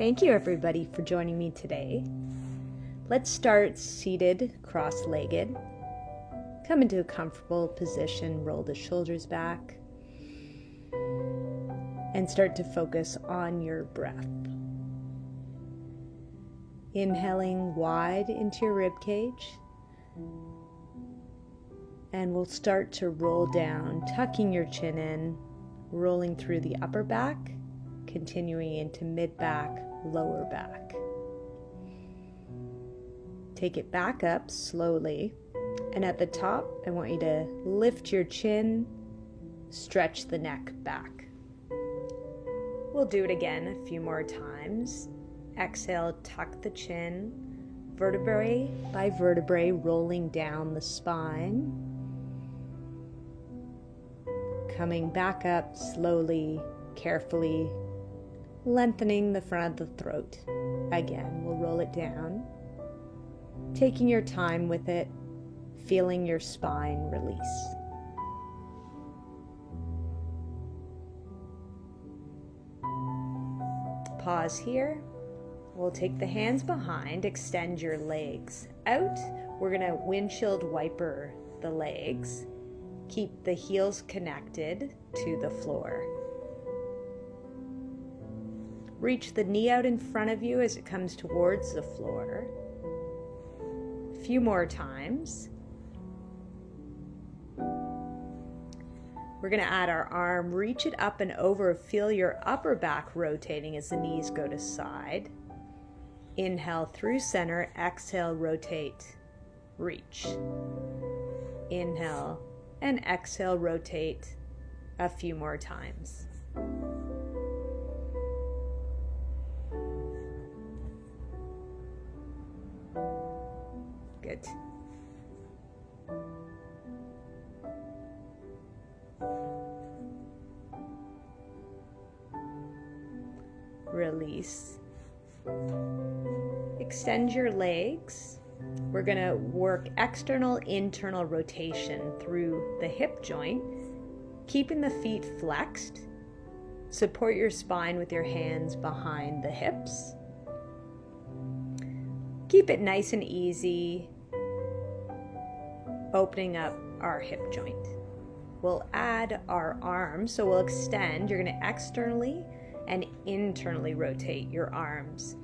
Thank you everybody for joining me today. Let's start seated, cross-legged. Come into a comfortable position, roll the shoulders back, and start to focus on your breath. Inhaling wide into your rib cage, and we'll start to roll down, tucking your chin in, rolling through the upper back, continuing into mid-back, lower back. Take it back up slowly, and at the top, I want you to lift your chin, stretch the neck back. We'll do it again a few more times. Exhale, tuck the chin, vertebrae by vertebrae, rolling down the spine. Coming back up slowly, carefully, lengthening the front of the throat. Again, we'll roll it down, taking your time with it, feeling your spine release. Pause here. We'll take the hands behind, extend your legs out. We're going to windshield wiper the legs. Keep the heels connected to the floor. Reach the knee out in front of you as it comes towards the floor. A few more times. We're going to add our arm, reach it up and over, feel your upper back rotating as the knees go to side. Inhale through center, exhale, rotate, reach. Inhale and exhale, rotate a few more times. Good. Release. Extend your legs. We're going to work external, internal rotation through the hip joint, keeping the feet flexed. Support your spine with your hands behind the hips. Keep it nice and easy, opening up our hip joint. We'll add our arms, so we'll extend. You're going to externally and internally rotate your arms.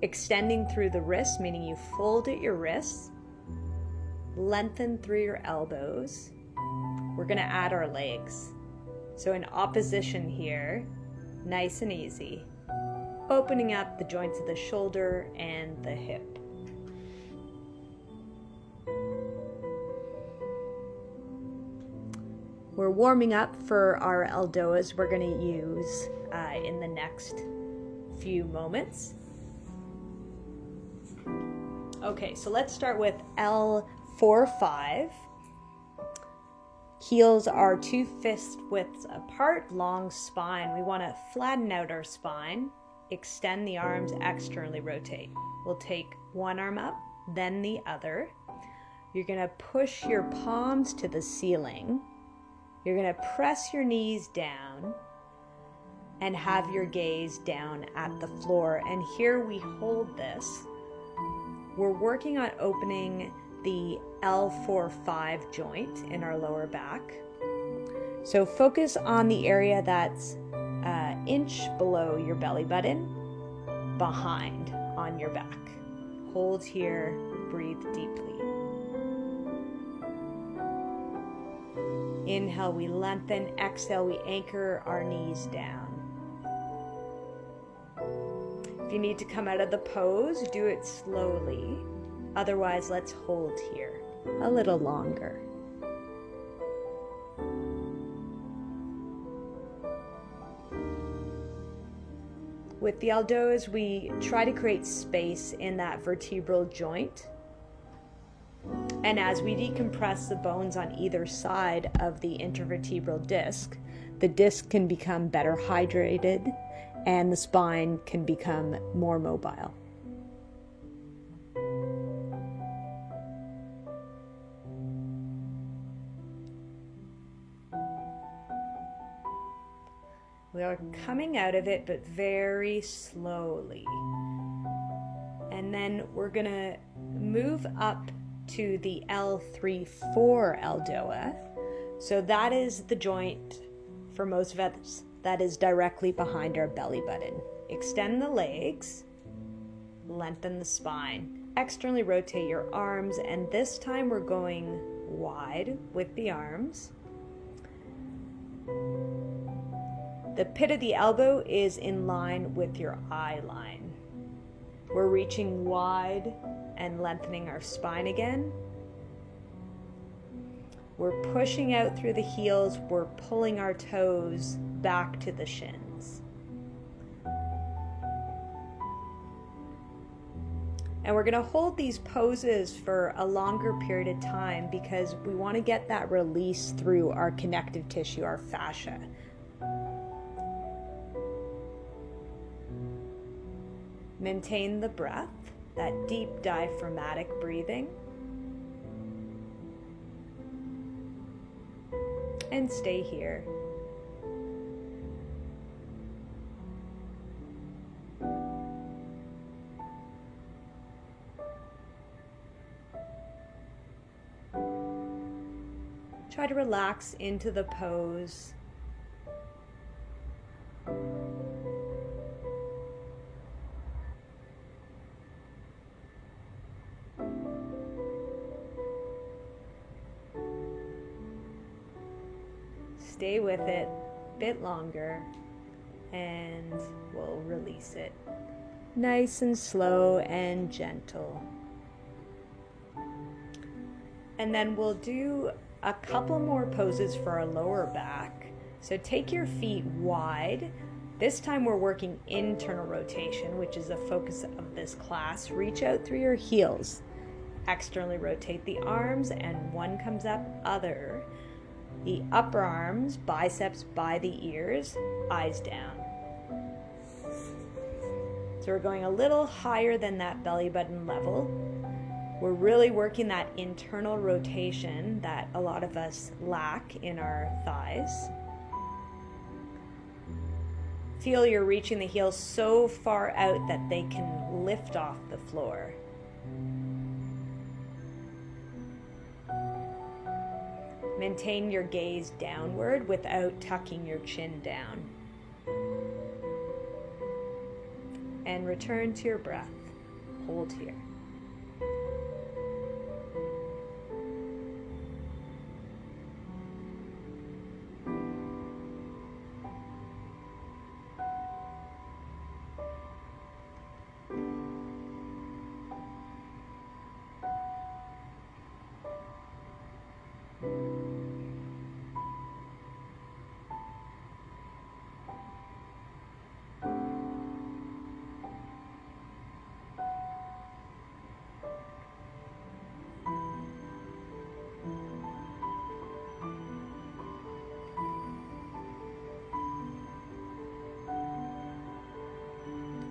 Extending through the wrists, meaning you fold at your wrists, lengthen through your elbows. We're going to add our legs. So in opposition here, nice and easy. Opening up the joints of the shoulder and the hip. We're warming up for our Eldoas we're going to use in the next few moments. Okay, so let's start with L4-5. Heels are 2 fist widths apart, long spine. We want to flatten out our spine, extend the arms, externally rotate. We'll take one arm up, then the other. You're going to push your palms to the ceiling. You're going to press your knees down and have your gaze down at the floor. And here we hold this. We're working on opening the L4-5 joint in our lower back. So focus on the area that's an inch below your belly button, behind on your back. Hold here, breathe deeply. Inhale, we lengthen. Exhale, we anchor our knees down. If you need to come out of the pose, do it slowly. Otherwise, let's hold here a little longer. With the Eldoas, we try to create space in that vertebral joint. And as we decompress the bones on either side of the intervertebral disc, the disc can become better hydrated and the spine can become more mobile. We we're coming out of it, but very slowly. And then we're gonna move up to the L3-4 So that is the joint for most of us that is directly behind our belly button. Extend the legs, lengthen the spine, externally rotate your arms, and this time we're going wide with the arms. The pit of the elbow is in line with your eye line. We're reaching wide and lengthening our spine again. We're pushing out through the heels. We're pulling our toes back to the shins. And we're going to hold these poses for a longer period of time because we want to get that release through our connective tissue, our fascia. Maintain the breath, that deep diaphragmatic breathing. And stay here. Try to relax into the pose. Stay with it a bit longer and we'll release it. Nice and slow and gentle. And then we'll do a couple more poses for our lower back. So take your feet wide. This time we're working internal rotation, which is the focus of this class. Reach out through your heels. Externally rotate the arms, and one comes up, other. The upper arms, biceps by the ears, eyes down. So we're going a little higher than that belly button level. We're really working that internal rotation that a lot of us lack in our thighs. Feel you're reaching the heels so far out that they can lift off the floor. Maintain your gaze downward without tucking your chin down. And return to your breath. Hold here.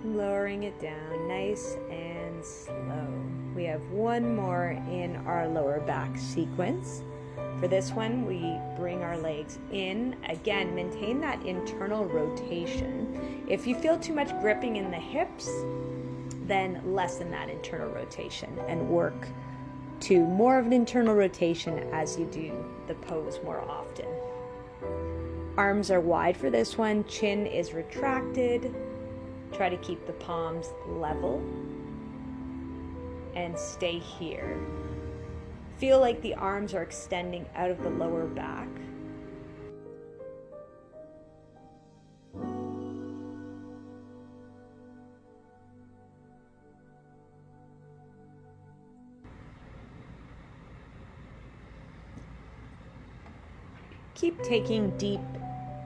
Lowering it down nice and slow. We have one more in our lower back sequence. For this one, we bring our legs in. Again, maintain that internal rotation. If you feel too much gripping in the hips, then lessen that internal rotation and work to more of an internal rotation as you do the pose more often. Arms are wide for this one. Chin is retracted. Try to keep the palms level and stay here. Feel like the arms are extending out of the lower back. Keep taking deep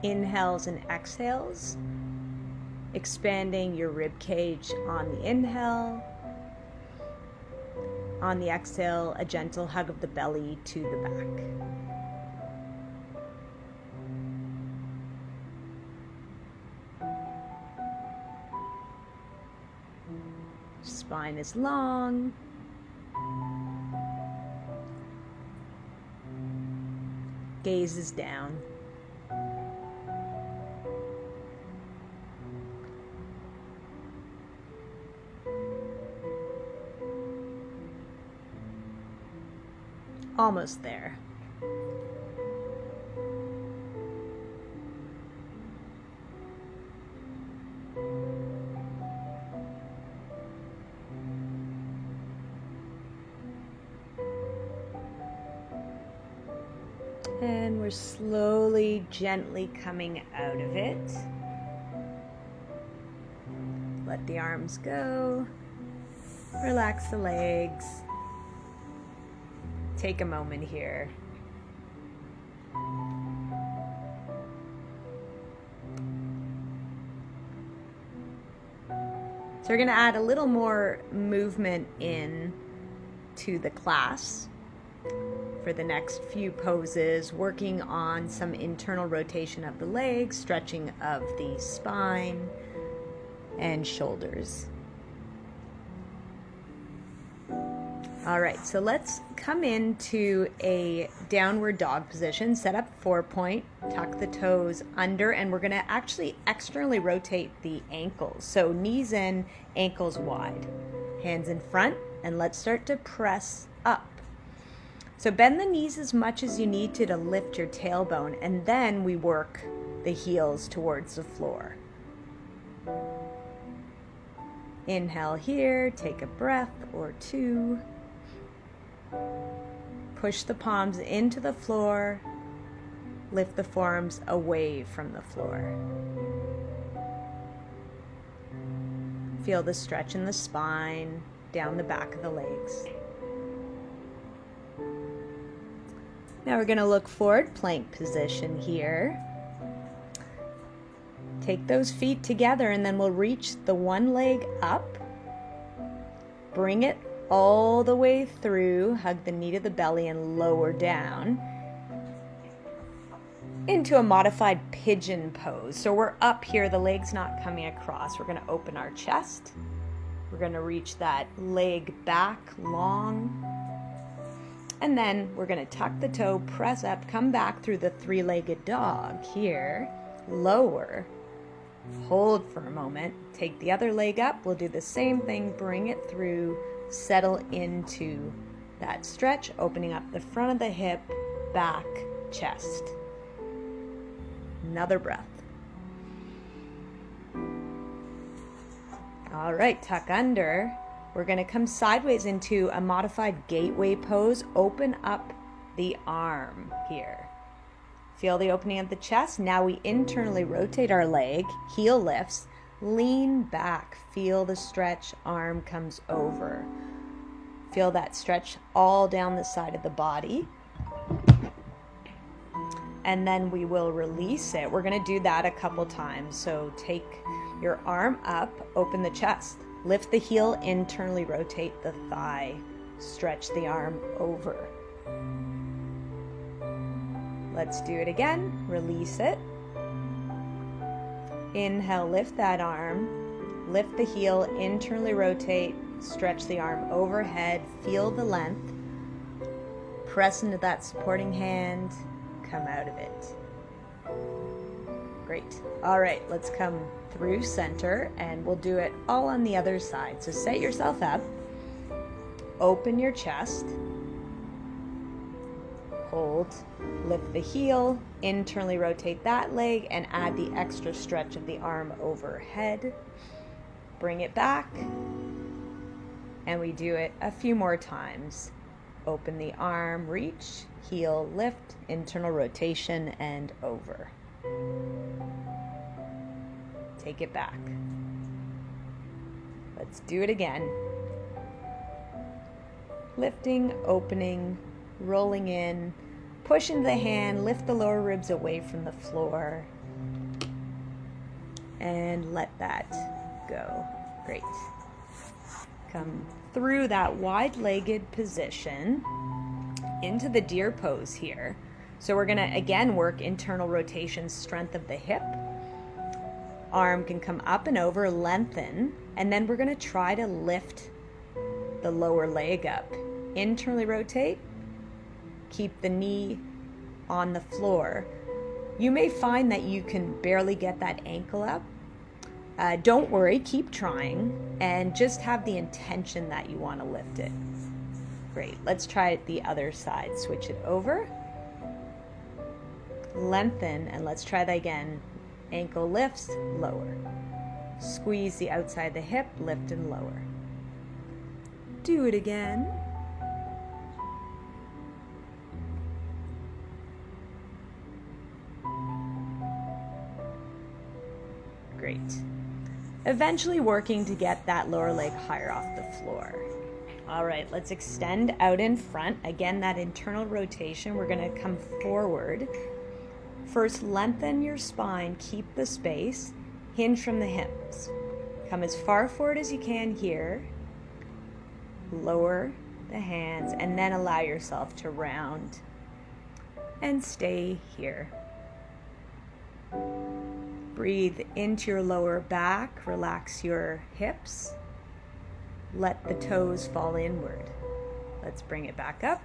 inhales and exhales. Expanding your rib cage on the inhale. On the exhale, a gentle hug of the belly to the back. Spine is long. Gaze is down. Almost there. And we're slowly, gently coming out of it. Let the arms go. Relax the legs. Take a moment here. So we're going to add a little more movement in to the class for the next few poses, working on some internal rotation of the legs, stretching of the spine and shoulders. All right, so let's come into a downward dog position, set up 4-point, tuck the toes under, and we're gonna actually externally rotate the ankles. So knees in, ankles wide, hands in front, and let's start to press up. So bend the knees as much as you need to lift your tailbone, and then we work the heels towards the floor. Inhale here, take a breath or two. Push the palms into the floor, lift the forearms away from the floor. Feel the stretch in the spine, down the back of the legs. Now we're going to look forward, plank position here. Take those feet together and then we'll reach the one leg up. Bring it all the way through, hug the knee to the belly and lower down into a modified pigeon pose. So we're up here, the leg's not coming across. We're going to open our chest. We're going to reach that leg back long. And then we're going to tuck the toe, press up, come back through the three-legged dog here, lower, hold for a moment, take the other leg up. We'll do the same thing, bring it through, settle into that stretch, opening up the front of the hip, back, chest. Another breath. All right, tuck under. We're going to come sideways into a modified gateway pose. Open up the arm here. Feel the opening of the chest. Now we internally rotate our leg, heel lifts, lean back, feel the stretch, arm comes over. Feel that stretch all down the side of the body. And then we will release it. We're going to do that a couple times. So take your arm up, open the chest, lift the heel, internally rotate the thigh, stretch the arm over. Let's do it again. Release it. Inhale, lift that arm, lift the heel, internally rotate, stretch the arm overhead, feel the length, press into that supporting hand, come out of it. Great. All right, let's come through center and we'll do it all on the other side. So set yourself up, open your chest, hold, lift the heel, internally rotate that leg and add the extra stretch of the arm overhead. Bring it back. And we do it a few more times. Open the arm, reach, heel, lift, internal rotation, and over. Take it back. Let's do it again. Lifting, opening, rolling in, push into the hand, lift the lower ribs away from the floor, and let that go. Great. Come through that wide-legged position into the deer pose here. So we're gonna again work internal rotation, strength of the hip. Arm can come up and over, lengthen, and then we're gonna try to lift the lower leg up. Internally rotate, keep the knee on the floor. You may find that you can barely get that ankle up. Don't worry, keep trying, and just have the intention that you want to lift it. Great. Let's try it the other side. Switch it over. Lengthen, and let's try that again. Ankle lifts, lower. Squeeze the outside of the hip, lift and lower. Do it again. Great. Eventually working to get that lower leg higher off the floor. All right, let's extend out in front. Again, that internal rotation, we're gonna come forward. First, lengthen your spine, keep the space, hinge from the hips. Come as far forward as you can here. Lower the hands, and then allow yourself to round and stay here. Breathe into your lower back, relax your hips. Let the toes fall inward. Let's bring it back up.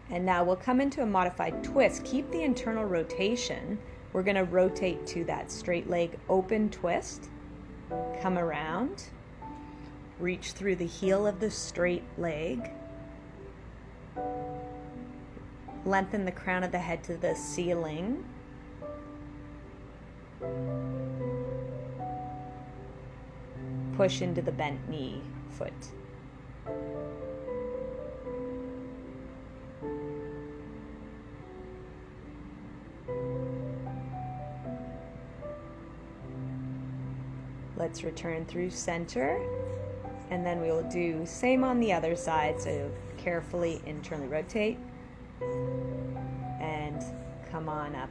And now we'll come into a modified twist. Keep the internal rotation. We're going to rotate to that straight leg open twist. Come around. Reach through the heel of the straight leg. Lengthen the crown of the head to the ceiling. Push into the bent knee foot. Let's return through center, and then we will do same on the other side. So carefully internally rotate and come on up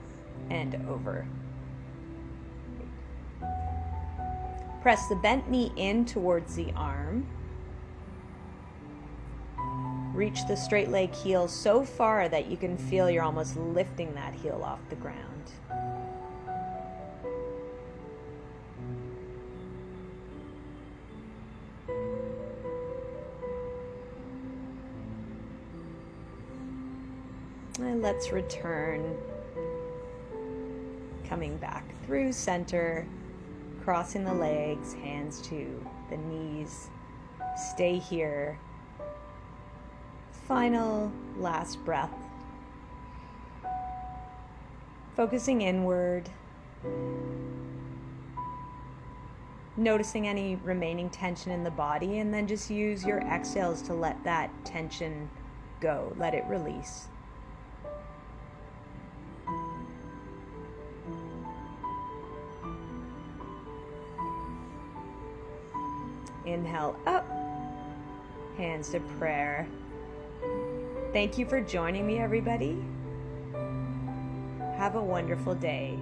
and over. Press the bent knee in towards the arm. Reach the straight leg heel so far that you can feel you're almost lifting that heel off the ground. And let's return, coming back through center, crossing the legs, hands to the knees. Stay here. Final, last breath. Focusing inward. Noticing any remaining tension in the body, and then just use your exhales to let that tension go. Let it release. Inhale up, hands to prayer. Thank you for joining me, everybody. Have a wonderful day.